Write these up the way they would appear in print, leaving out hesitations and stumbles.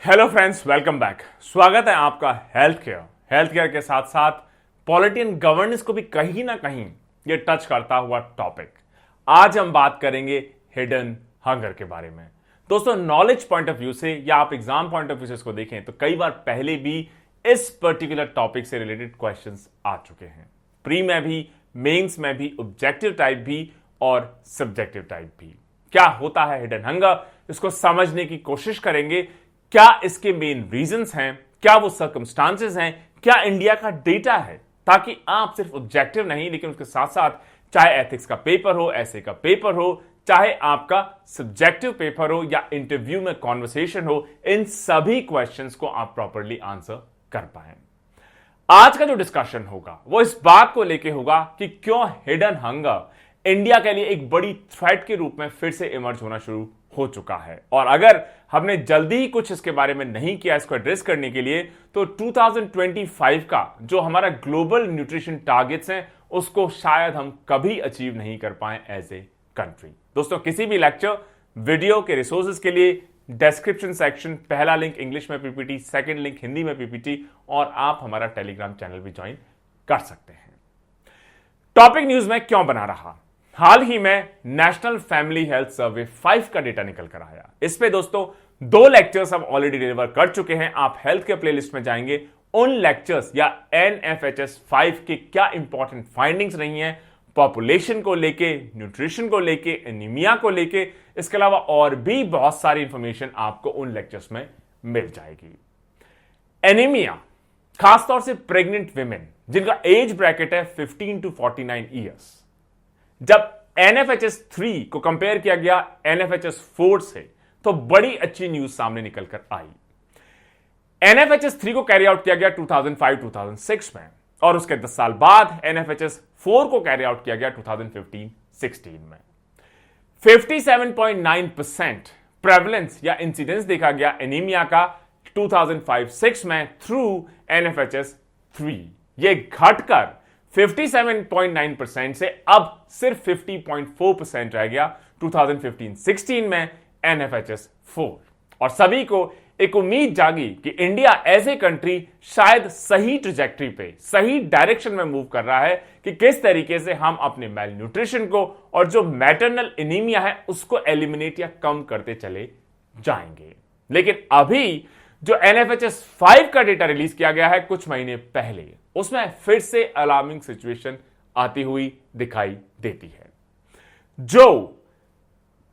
Hello friends, welcome back. स्वागत है आपका हेल्थ केयर के साथ साथ पॉलिटी एंड गवर्नेंस को भी कहीं ना कहीं ये टच करता हुआ टॉपिक। आज हम बात करेंगे हिडन हंगर के बारे में। दोस्तों, नॉलेज पॉइंट ऑफ व्यू से या आप एग्जाम पॉइंट ऑफ व्यू से इसको देखें तो कई बार पहले भी इस पर्टिकुलर टॉपिक से रिलेटेड क्वेश्चंस आ चुके हैं। प्री में भी, मेंस में भी, ऑब्जेक्टिव टाइप भी और सब्जेक्टिव टाइप भी। क्या होता है हिडन हंगर, इसको समझने की कोशिश करेंगे। क्या इसके मेन रीजंस हैं, क्या वो सर्कमस्टांसेस हैं, क्या इंडिया का डेटा है, ताकि आप सिर्फ ऑब्जेक्टिव नहीं लेकिन उसके साथ साथ चाहे एथिक्स का पेपर हो, ऐसे का पेपर हो, चाहे आपका सब्जेक्टिव पेपर हो या इंटरव्यू में कॉन्वर्सेशन हो, इन सभी क्वेश्चंस को आप प्रॉपर्ली आंसर कर पाए। आज का जो डिस्कशन होगा वो इस बात को लेके होगा कि क्यों हिडन हंगर इंडिया के लिए एक बड़ी थ्रेट के रूप में फिर से इमर्ज होना शुरू हो चुका है। और अगर हमने जल्दी ही कुछ इसके बारे में नहीं किया इसको एड्रेस करने के लिए, तो 2025 का जो हमारा ग्लोबल न्यूट्रिशन टारगेट्स हैं उसको शायद हम कभी अचीव नहीं कर पाए एज ए कंट्री। दोस्तों, किसी भी लेक्चर वीडियो के रिसोर्सेज के लिए डिस्क्रिप्शन सेक्शन, पहला लिंक इंग्लिश में पीपीटी, सेकंड लिंक हिंदी में पीपीटी, और आप हमारा टेलीग्राम चैनल भी ज्वाइन कर सकते हैं। टॉपिक न्यूज में क्यों बना रहा, हाल ही में नेशनल फैमिली हेल्थ सर्वे 5 का डेटा निकल कर आया। इस पे दोस्तों 2 लेक्चर्स हम ऑलरेडी डिलीवर कर चुके हैं। आप हेल्थ के प्लेलिस्ट में जाएंगे, उन लेक्चर्स या एनएफएचएस 5 के क्या इंपॉर्टेंट फाइंडिंग्स रही हैं पॉपुलेशन को लेके, न्यूट्रिशन को लेके, एनीमिया को लेके, इसके अलावा और भी बहुत सारी इंफॉर्मेशन आपको उन लेक्चर्स में मिल जाएगी। एनीमिया, खासतौर से प्रेग्नेंट विमेन जिनका एज ब्रैकेट है 15 to 49 ईयर्स, जब NFHS 3 को कंपेयर किया गया NFHS 4 से तो बड़ी अच्छी न्यूज सामने निकलकर आई। NFHS 3 को कैरी आउट किया गया 2005-2006 में, और उसके 10 साल बाद NFHS 4 को कैरी आउट किया गया 2015-16 में। 57.9% प्रेवलेंस या इंसिडेंस देखा गया एनीमिया का 2005-6 में थ्रू NFHS 3। यह घटकर 57.9% से अब सिर्फ 50.4% रह गया 2015-16 में NFHS 4। और सभी को एक उम्मीद जागी कि इंडिया एज ए कंट्री शायद सही ट्रैजेक्टरी पे, सही डायरेक्शन में मूव कर रहा है कि किस तरीके से हम अपने मेल न्यूट्रिशन को और जो मैटरनल एनीमिया है उसको एलिमिनेट या कम करते चले जाएंगे। लेकिन अभी जो NFHS 5 का डेटा रिलीज किया गया है कुछ महीने पहले, उसमें फिर से अलार्मिंग सिचुएशन आती हुई दिखाई देती है। जो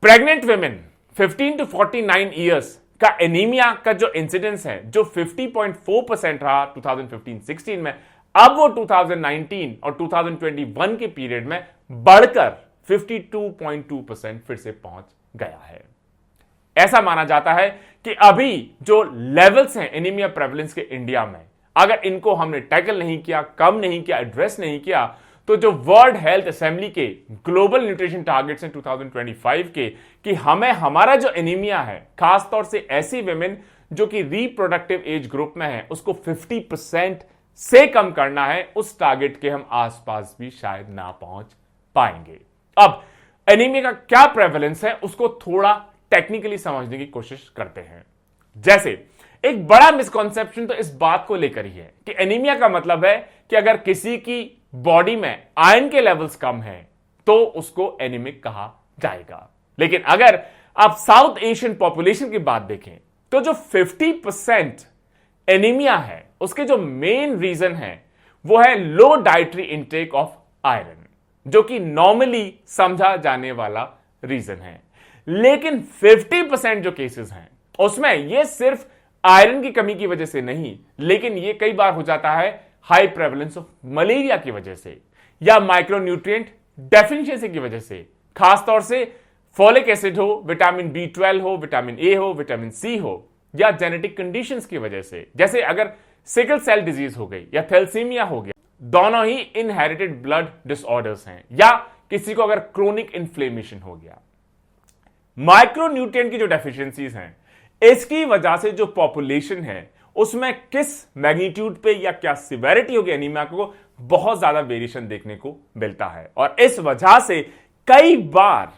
प्रेग्नेंट वुमेन 15 to 49 ईयर्स का एनीमिया का जो इंसिडेंस है, जो 50.4% रहा 2015-16 में, अब वो 2019 और 2021 के पीरियड में बढ़कर 52.2% फिर से पहुंच गया है। ऐसा माना जाता है कि अभी जो लेवल्स हैं एनीमिया प्रेवलेंस के इंडिया में, अगर इनको हमने टैकल नहीं किया, कम नहीं किया, एड्रेस नहीं किया, तो जो वर्ल्ड हेल्थ असेंबली के ग्लोबल न्यूट्रिशन टारगेट्स हैं 2025 के, कि हमें हमारा जो एनीमिया है, खासतौर से ऐसी विमेन जो कि रिप्रोडक्टिव एज ग्रुप में है, उसको 50% से कम करना है, उस टारगेट के हम आसपास भी शायद ना पहुंच पाएंगे। अब एनीमिया का क्या प्रेवलेंस है उसको थोड़ा टेक्निकली समझने की कोशिश करते हैं। जैसे एक बड़ा मिसकॉन्सेप्शन तो इस बात को लेकर ही है कि एनीमिया का मतलब है कि अगर किसी की बॉडी में आयरन के लेवल्स कम हैं तो उसको एनीमिक कहा जाएगा। लेकिन अगर आप साउथ एशियन पॉपुलेशन की बात देखें तो जो 50% एनीमिया है उसके जो मेन रीजन है वो है लो डाइटरी इनटेक ऑफ आयरन, जो कि नॉर्मली समझा जाने वाला रीजन है। लेकिन 50% जो केसेस हैं उसमें यह सिर्फ आयरन की कमी की वजह से नहीं, लेकिन यह कई बार हो जाता है हाई प्रेवलेंस ऑफ मलेरिया की वजह से या माइक्रोन्यूट्रिएंट डेफिशिएंसी की वजह से, खासतौर से फोलिक एसिड हो, विटामिन B12 हो, विटामिन ए हो, विटामिन सी हो, या जेनेटिक कंडीशंस की वजह से, जैसे अगर सिकल सेल डिजीज हो गई या थैलेसीमिया हो गया, दोनों ही इनहेरिटेड ब्लड डिसऑर्डर्स हैं, या किसी को अगर क्रोनिक इन्फ्लेमेशन हो गया। माइक्रोन्यूट्रिएंट की जो डेफिशिएंसीज हैं इसकी वजह से जो पॉपुलेशन है उसमें किस मैग्नीट्यूड पे या क्या सिवेरिटी होगी एनीमिया को, बहुत ज्यादा वेरिएशन देखने को मिलता है। और इस वजह से कई बार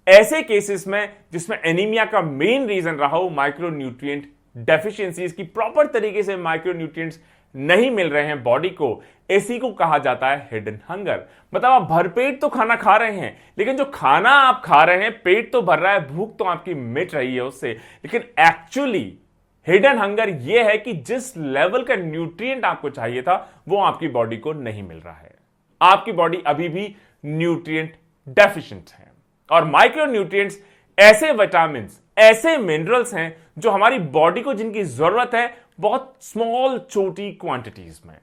ऐसे केसेस में जिसमें एनीमिया का मेन रीजन रहा हो माइक्रोन्यूट्रिएंट डेफिशिएंसीज की प्रॉपर तरीके से माइक्रोन्यूट्रिएंट्स नहीं मिल रहे हैं बॉडी को, इसी को कहा जाता है हिडन हंगर। मतलब आप भरपेट तो खाना खा रहे हैं, लेकिन जो खाना आप खा रहे हैं पेट तो भर रहा है, भूख तो आपकी मिट रही है उससे, लेकिन एक्चुअली हिडन हंगर यह है कि जिस लेवल का न्यूट्रिएंट आपको चाहिए था वो आपकी बॉडी को नहीं मिल रहा है। आपकी बॉडी अभी भी न्यूट्रिएंट डेफिशिएंट है। और माइक्रोन्यूट्रिएंट्स ऐसे विटामिन, ऐसे मिनरल्स हैं जो हमारी बॉडी को जिनकी जरूरत है बहुत स्मॉल छोटी क्वांटिटीज में।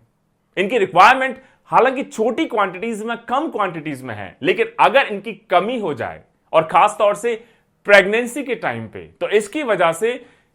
इनकी रिक्वायरमेंट हालांकि छोटी क्वांटिटीज में, कम क्वांटिटीज में है, लेकिन अगर इनकी कमी हो जाए और खास तौर से प्रेगनेंसी के टाइम पे, तो इसकी वजह से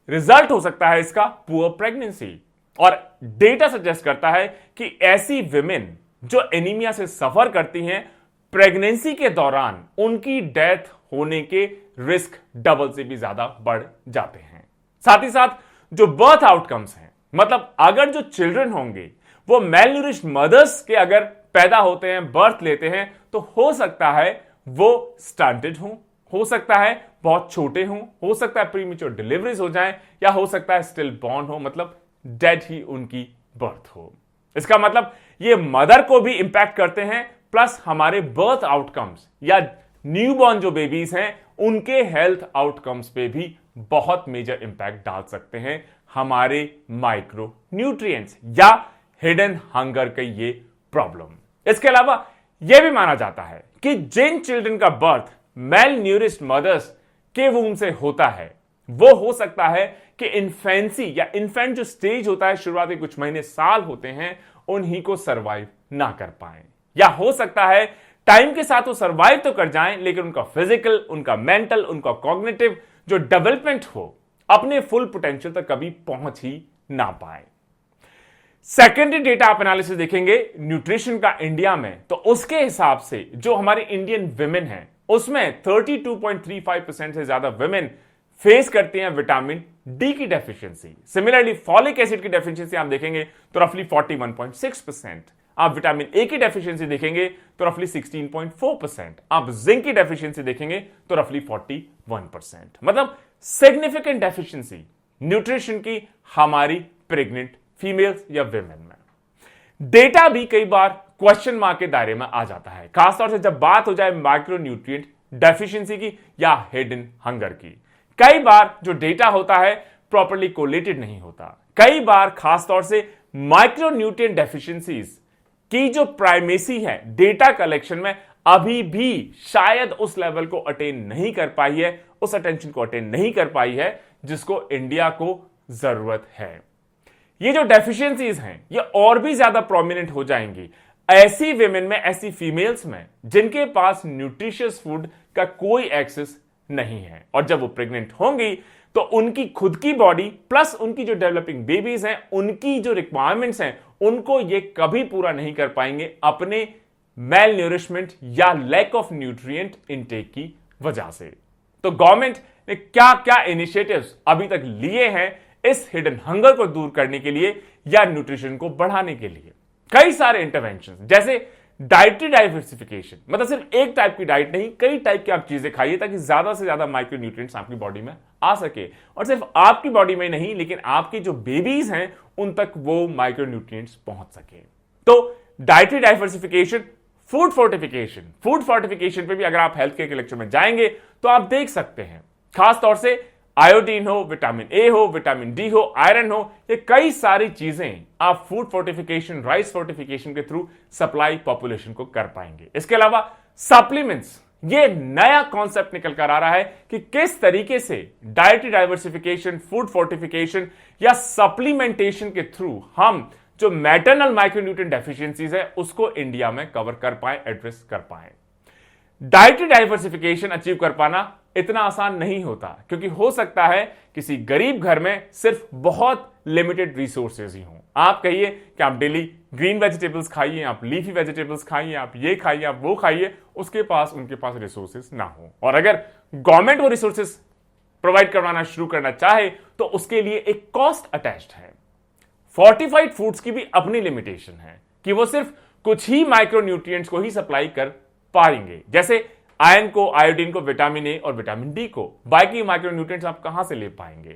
रिजल्ट हो सकता है इसका पुअर प्रेगनेंसी। और डेटा सजेस्ट करता है कि ऐसी विमेन जो एनीमिया से सफर करती हैं, प्रेगनेंसी के दौरान उनकी डेथ होने के रिस्क डबल से भी ज्यादा बढ़ जाते हैं। साथ ही साथ जो बर्थ आउटकम्स हैं, मतलब अगर जो चिल्ड्रन होंगे वो मेलन्यूरिश्ड मदर्स के अगर पैदा होते हैं, बर्थ लेते हैं, तो हो सकता है वो स्टंटेड हो सकता है बहुत छोटे हो सकता है प्रीमेच्योर डिलीवरीज हो जाएं, या हो सकता है स्टिल बॉर्न हो, मतलब डेड ही उनकी बर्थ हो। इसका मतलब ये मदर को भी इंपैक्ट करते हैं, प्लस हमारे बर्थ आउटकम्स या न्यूबॉर्न जो बेबीज हैं उनके हेल्थ आउटकम्स पे भी बहुत मेजर इंपैक्ट डाल सकते हैं हमारे माइक्रो न्यूट्रिएंट्स या हिडन हंगर का ये प्रॉब्लम। इसके अलावा यह भी माना जाता है कि जिन चिल्ड्रन का बर्थ मेल न्यूरिश्ड मदर्स के वूम से होता है, वो हो सकता है कि इन्फेंसी या इन्फेंट जो स्टेज होता है, शुरुआती कुछ महीने साल होते हैं, उन्हीं को सरवाइव ना कर पाए, या हो सकता है टाइम के साथ वो सरवाइव तो कर जाएं, लेकिन उनका फिजिकल, उनका मेंटल, उनका कॉग्निटिव जो डेवलपमेंट हो अपने फुल पोटेंशियल तक कभी पहुंच ही ना पाए। सेकेंडरी डेटा आप एनालिसिस देखेंगे न्यूट्रिशन का इंडिया में, तो उसके हिसाब से जो हमारे इंडियन विमेन हैं उसमें 32.35% से ज्यादा विमेन फेस करती हैं विटामिन डी की डेफिशिएंसी। सिमिलरली फॉलिक एसिड की डेफिशिएंसी आप देखेंगे तो रफली 41.6%। आप विटामिन ए की डेफिशिएंसी देखेंगे तो रफली 16.4%। आप जिंक की डेफिशिएंसी देखेंगे तो रफली 41%। मतलब सिग्निफिकेंट डेफिशिएंसी न्यूट्रिशन की हमारी प्रेग्नेंट फीमेल्स या विमेन में। डेटा भी कई बार क्वेश्चन मार्क के दायरे में आ जाता है, खासतौर से जब बात हो जाए माइक्रोन्यूट्रिएंट डेफिशिएंसी की या हिडन हंगर की। कई बार जो डेटा होता है प्रॉपर्ली कोलेटेड नहीं होता। कई बार खासतौर से माइक्रोन्यूट्रिएंट डेफिशिएंसीज की जो प्राइमेसी है डेटा कलेक्शन में अभी भी शायद उस लेवल को अटेन नहीं कर पाई है, उस अटेंशन को अटेन नहीं कर पाई है जिसको इंडिया को जरूरत है। ये जो डेफिशिएंसीज हैं ये और भी ज्यादा प्रोमिनेंट हो जाएंगी ऐसी विमेन में, ऐसी फीमेल्स में जिनके पास न्यूट्रिशियस फूड का कोई एक्सेस नहीं है। और जब वो प्रेग्नेंट होंगी तो उनकी खुद की बॉडी प्लस उनकी जो डेवलपिंग बेबीज हैं उनकी जो रिक्वायरमेंट्स हैं उनको ये कभी पूरा नहीं कर पाएंगे अपने मेल न्यूरिशमेंट या लैक ऑफ न्यूट्रिएंट इनटेक की वजह से। तो गवर्नमेंट ने क्या क्या इनिशिएटिव्स अभी तक लिए हैं इस हिडन हंगर को दूर करने के लिए या न्यूट्रिशन को बढ़ाने के लिए? कई सारे इंटरवेंशन, जैसे डाइटरी डाइवर्सिफिकेशन, मतलब सिर्फ एक टाइप की डाइट नहीं, कई टाइप की आप चीजें खाइए ताकि ज्यादा से ज्यादा माइक्रोन्यूट्रिएंट्स आपकी बॉडी में आ सके, और सिर्फ आपकी बॉडी में नहीं लेकिन आपकी जो बेबीज हैं उन तक वो माइक्रोन्यूट्रिएंट्स पहुंच सके। तो डाइटरी डाइवर्सिफिकेशन, फूड फोर्टिफिकेशन पे भी अगर आप हेल्थ केयर के लेक्चर में जाएंगे तो आप देख सकते हैं, खास तौर से आयोडीन हो, विटामिन ए हो, विटामिन डी हो, आयरन हो, ये कई सारी चीजें आप फूड फोर्टिफिकेशन, राइस फोर्टिफिकेशन के थ्रू सप्लाई पॉपुलेशन को कर पाएंगे। इसके अलावा सप्लीमेंट्स, ये नया कॉन्सेप्ट निकल कर आ रहा है कि किस तरीके से डाइटरी डाइवर्सिफिकेशन, फूड फोर्टिफिकेशन या सप्लीमेंटेशन के थ्रू हम जो मैटरनल माइक्रोन्यूट्रिएंट डेफिशिएंसीज है उसको इंडिया में कवर कर पाए, एड्रेस कर पाए। डाइटरी डाइवर्सिफिकेशन अचीव कर पाना इतना आसान नहीं होता, क्योंकि हो सकता है किसी गरीब घर में सिर्फ बहुत लिमिटेड रिसोर्सेज ही हों। आप कहिए कि आप डेली ग्रीन वेजिटेबल्स खाइए, आप लीफी वेजिटेबल्स खाइए, आप ये खाइए, आप वो खाइए, उनके पास रिसोर्सेज ना हो। और अगर गवर्नमेंट वो रिसोर्सेज प्रोवाइड करवाना शुरू करना चाहे तो उसके लिए एक कॉस्ट अटैच्ड है। फोर्टिफाइड फूड्स की भी अपनी लिमिटेशन है कि वो सिर्फ कुछ ही माइक्रोन्यूट्रिएंट्स को ही सप्लाई कर पाएंगे, जैसे आयरन को, आयोडीन को, विटामिन ए और विटामिन डी को। बाकी माइक्रोन्यूट्रिएंट्स आप कहां से ले पाएंगे?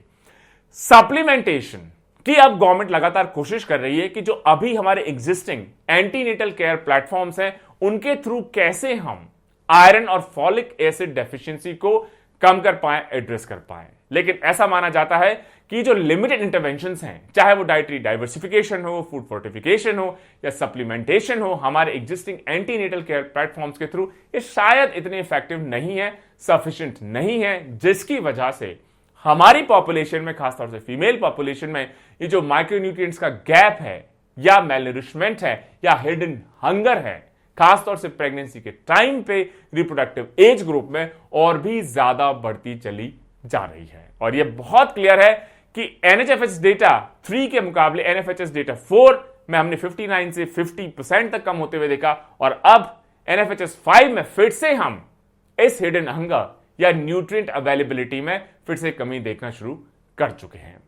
सप्लीमेंटेशन की अब गवर्नमेंट लगातार कोशिश कर रही है कि जो अभी हमारे एग्जिस्टिंग एंटीनेटल केयर प्लेटफॉर्म्स हैं उनके थ्रू कैसे हम आयरन और फॉलिक एसिड डेफिशिएंसी को कम कर पाए, एड्रेस कर पाए। लेकिन ऐसा माना जाता है कि जो लिमिटेड इंटरवेंशंस हैं, चाहे वो डाइटरी डाइवर्सिफिकेशन हो, फूड फोर्टिफिकेशन हो या सप्लीमेंटेशन हो, हमारे एग्जिस्टिंग एंटीनेटल केयर प्लेटफॉर्म्स के थ्रू ये शायद इतने इफेक्टिव नहीं है, सफिशिएंट नहीं है, जिसकी वजह से हमारी पॉपुलेशन में, खासतौर से फीमेल पॉपुलेशन में, ये जो माइक्रोन्यूट्रिएंट्स का गैप है या मेलनरिशमेंट है या हिडन हंगर है, खासतौर से प्रेगनेंसी के टाइम पे रिप्रोडक्टिव एज ग्रुप में और भी ज्यादा बढ़ती चली जा रही है। और यह बहुत क्लियर है कि एनएचएफएस डेटा 3 के मुकाबले एनएफएचएस डेटा 4 में हमने 59 से 50% तक कम होते हुए देखा, और अब एनएफएचएस 5 में फिर से हम इस हिडन हंगर या न्यूट्रिएंट अवेलेबिलिटी में फिर से कमी देखना शुरू कर चुके हैं।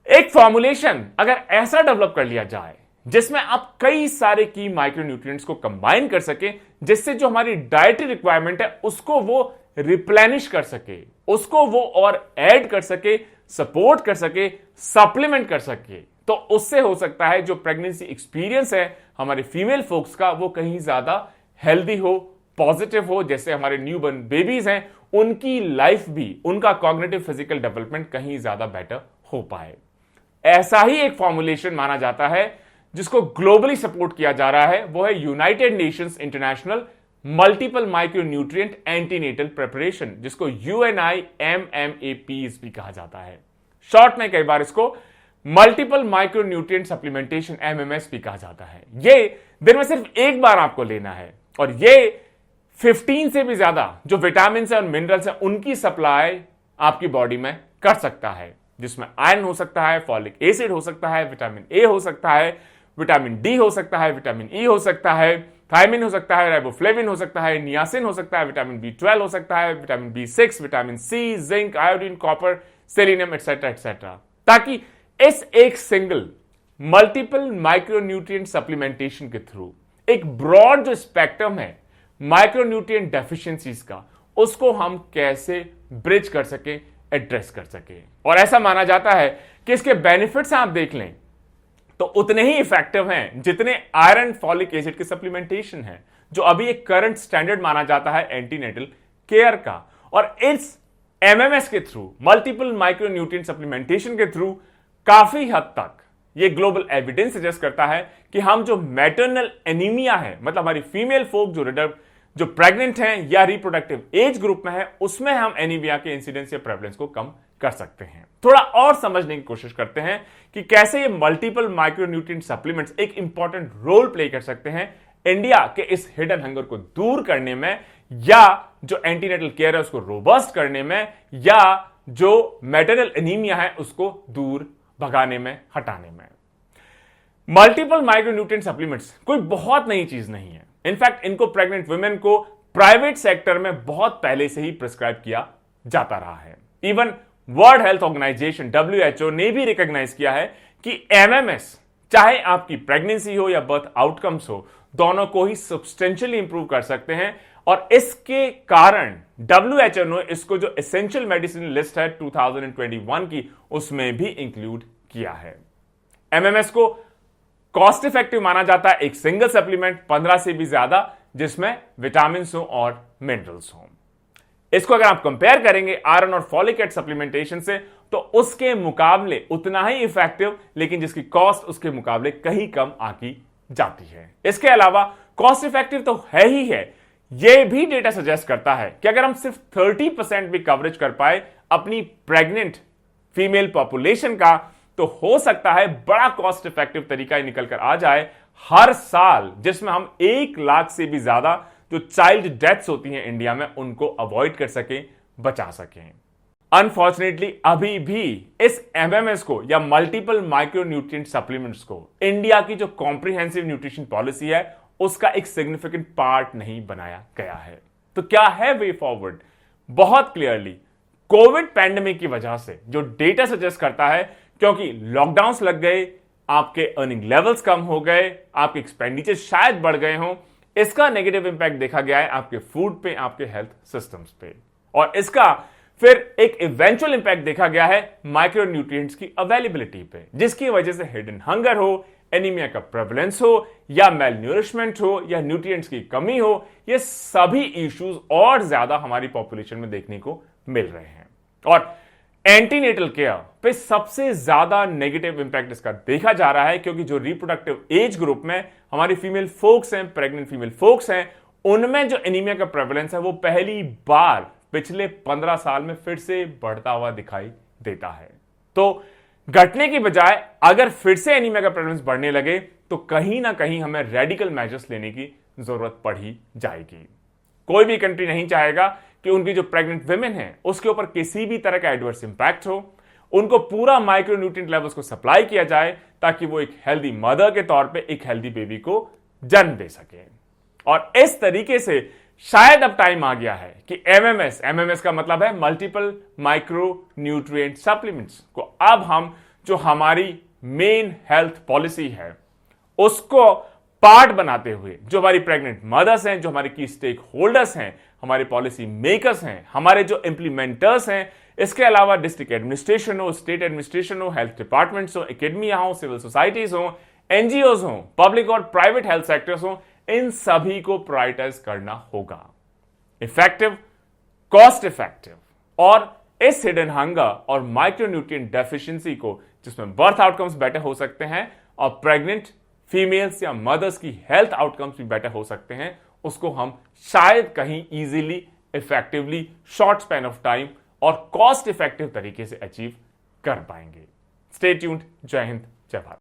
एक फॉर्मुलेशन अगर ऐसा डेवलप कर लिया जाए जिसमें आप कई सारे की माइक्रोन्यूट्रिएंट्स को कंबाइन कर सके, जिससे जो हमारी डाइटरी रिक्वायरमेंट है उसको वो रिप्लेनिश कर सके, उसको वो और ऐड कर सके, सपोर्ट कर सके, सप्लीमेंट कर सके, तो उससे हो सकता है जो प्रेगनेंसी एक्सपीरियंस है हमारे फीमेल फोक्स का वो कहीं ज्यादा हेल्दी हो, पॉजिटिव हो। जैसे हमारे न्यूबॉर्न बेबीज हैं, उनकी लाइफ भी, उनका कॉग्निटिव फिजिकल डेवलपमेंट कहीं ज्यादा बेटर हो पाए। ऐसा ही एक फॉर्मुलेशन माना जाता है जिसको ग्लोबली सपोर्ट किया जा रहा है, वो है United Nations international multiple micronutrient antenatal preparation, जिसको UNIMMAPs भी कहा जाता है। शॉर्ट में कई बार इसको मल्टीपल माइक्रोन्यूट्रिएंट सप्लीमेंटेशन MMS भी कहा जाता है। ये दिन में सिर्फ एक बार आपको लेना है और ये 15 से भी ज्यादा जो विटामिन है और मिनरल्स है उनकी सप्लाई आपकी बॉडी में कर सकता है, जिसमें आयरन हो सकता है, फॉलिक एसिड हो सकता है, विटामिन ए हो सकता है, विटामिन डी हो सकता है, विटामिन ई हो सकता है, थायमिन हो सकता है, राइबोफ्लेविन हो सकता है, नियासिन हो सकता है, विटामिन B12 हो सकता है, vitamin B6, vitamin C, zinc, iodine, copper, selenium etcetera etcetera, ताकि इस एक सिंगल मल्टीपल माइक्रोन्यूट्रिएंट सप्लीमेंटेशन के थ्रू एक ब्रॉड जो स्पेक्ट्रम है माइक्रोन्यूट्रिएंट डेफिशिएंसीज का, उसको हम कैसे ब्रिज कर सके, एड्रेस कर सके। और ऐसा माना जाता है कि इसके बेनिफिट्स आप देख लें तो उतने ही इफेक्टिव हैं जितने आयरन फॉलिक एसिड के सप्लीमेंटेशन है, जो अभी एक करंट स्टैंडर्ड माना जाता है एंटीनेटल केयर का। और इस MMS के थ्रू, मल्टीपल माइक्रोन्यूट्रिएंट सप्लीमेंटेशन के थ्रू, काफी हद तक ये ग्लोबल एविडेंस सजेस्ट करता है कि हम जो मैटरनल एनीमिया है, मतलब हमारी फीमेल फोक जो प्रेग्नेंट हैं या रिप्रोडक्टिव एज ग्रुप में है, उसमें हम एनीमिया के इंसिडेंस या प्रेवलेंस को कम कर सकते हैं। थोड़ा और समझने की कोशिश करते हैं कि कैसे ये मल्टीपल माइक्रोन्यूट्रिएंट सप्लीमेंट्स एक इंपॉर्टेंट रोल प्ले कर सकते हैं इंडिया के इस हिडन हंगर को दूर करने में, या जो एंटीनेटल केयर है उसको रोबस्ट करने में, या जो मैटरनल एनीमिया है उसको दूर भगाने में, हटाने में। मल्टीपल माइक्रोन्यूट्रिएंट सप्लीमेंट्स कोई बहुत नई चीज नहीं है। इनफैक्ट इनको प्रेग्नेंट वुमेन को प्राइवेट सेक्टर में बहुत पहले से ही प्रिस्क्राइब किया जाता रहा है। Even World Health Organization WHO ने भी रिकॉग्नाइज किया है कि MMS, चाहे आपकी प्रेगनेंसी हो या बर्थ आउटकम्स हो, दोनों को ही सब्सटेंशियली इंप्रूव कर सकते हैं। और इसके कारण WHO ने इसको जो एसेंशियल मेडिसिन लिस्ट है 2021 की, उसमें भी इंक्लूड किया है। MMS को कॉस्ट इफेक्टिव माना जाता है, एक सिंगल सप्लीमेंट 15 से भी ज्यादा जिसमें विटामिन हो और मिनरल्स हो। इसको अगर आप कंपेयर करेंगे आयरन और फॉलिक एसिड सप्लीमेंटेशन से, तो उसके मुकाबले उतना ही इफेक्टिव, लेकिन जिसकी कॉस्ट उसके मुकाबले कहीं कम आकी जाती है। इसके अलावा कॉस्ट इफेक्टिव तो है ही है, यह भी डेटा सजेस्ट करता है कि अगर हम सिर्फ 30% भी कवरेज कर पाए अपनी प्रेग्नेंट फीमेल पॉपुलेशन का, तो हो सकता है बड़ा कॉस्ट इफेक्टिव तरीका निकल कर आ जाए हर साल, जिसमें हम 1 लाख से भी ज्यादा जो चाइल्ड डेथ्स होती हैं इंडिया में, उनको अवॉइड कर सकें, बचा सकें। अनफॉर्चुनेटली अभी भी इस MMS को या मल्टीपल माइक्रोन्यूट्रिएंट सप्लीमेंट्स को इंडिया की जो कॉम्प्रिहेंसिव न्यूट्रिशन पॉलिसी है उसका एक सिग्निफिकेंट पार्ट नहीं बनाया गया है। तो क्या है वे फॉरवर्ड? बहुत क्लियरली कोविड पैंडेमिक की वजह से जो डेटा सजेस्ट करता है, क्योंकि लॉकडाउन्स लग गए, आपके अर्निंग लेवल्स कम हो गए, आपके एक्सपेंडिचर शायद बढ़ गए हों, इसका नेगेटिव इंपैक्ट देखा गया है आपके फूड पे, आपके हेल्थ सिस्टम्स पे। और इसका फिर एक इवेंचुअल इंपैक्ट देखा गया है माइक्रोन्यूट्रिएंट्स की अवेलेबिलिटी पे, जिसकी वजह से हिडन हंगर हो, एनीमिया का प्रेवलेंस हो, या मेलन्यूरिशमेंट हो, या न्यूट्रिएंट्स की कमी हो, ये सभी इश्यूज और ज्यादा हमारी पॉपुलेशन में देखने को मिल रहे हैं। और एंटीनेटल केयर पे सबसे ज्यादा नेगेटिव इंपैक्ट इसका देखा जा रहा है, क्योंकि जो रिप्रोडक्टिव एज ग्रुप में हमारी फीमेल फोक्स हैं, प्रेग्नेंट फीमेल फोक्स हैं, उनमें जो एनीमिया का प्रेवलेंस है वो पहली बार पिछले 15 साल में फिर से बढ़ता हुआ दिखाई देता है। तो घटने की बजाय अगर फिर से एनीमिया का प्रेवलेंस बढ़ने लगे तो कहीं ना कहीं हमें रेडिकल मेजर्स लेने की जरूरत पड़ ही जाएगी। कोई भी कंट्री नहीं चाहेगा कि उनकी जो प्रेग्नेंट विमेन है उसके ऊपर किसी भी तरह का एडवर्स इंपैक्ट हो। उनको पूरा माइक्रोन्यूट्रिएंट लेवल्स को सप्लाई किया जाए ताकि वो एक हेल्दी मदर के तौर पे एक हेल्दी बेबी को जन्म दे सके। और इस तरीके से शायद अब टाइम आ गया है कि एमएमएस का मतलब है मल्टीपल माइक्रो न्यूट्रिएंट सप्लीमेंट्स को अब हम जो हमारी मेन हेल्थ पॉलिसी है उसको पार्ट बनाते हुए जो हमारी प्रेग्नेंट मदर्स हैं, जो हमारे की स्टेक होल्डर्स हैं, हमारे पॉलिसी मेकर्स हैं, हमारे जो इंप्लीमेंटर्स हैं, इसके अलावा डिस्ट्रिक्ट एडमिनिस्ट्रेशन हो, स्टेट एडमिनिस्ट्रेशन हो, हेल्थ डिपार्टमेंट्स हो, एकेडमिया हो, सिविल सोसाइटीज हो, एनजीओज हो, पब्लिक और प्राइवेट हेल्थ सेक्टर्स हो, इन सभी को प्रायोरिटाइज करना होगा। इफेक्टिव, कॉस्ट इफेक्टिव और इस हिडन हंगर और माइक्रोन्यूट्रिएंट डेफिशिएंसी को, जिसमें बर्थ आउटकम्स बेटर हो सकते हैं और प्रेग्नेंट फीमेल्स या मदर्स की हेल्थ आउटकम्स भी बेटर हो सकते हैं, उसको हम शायद कहीं easily, effectively, short span of time और कॉस्ट इफेक्टिव तरीके से अचीव कर पाएंगे। Stay tuned. जय हिंद, जय भारत।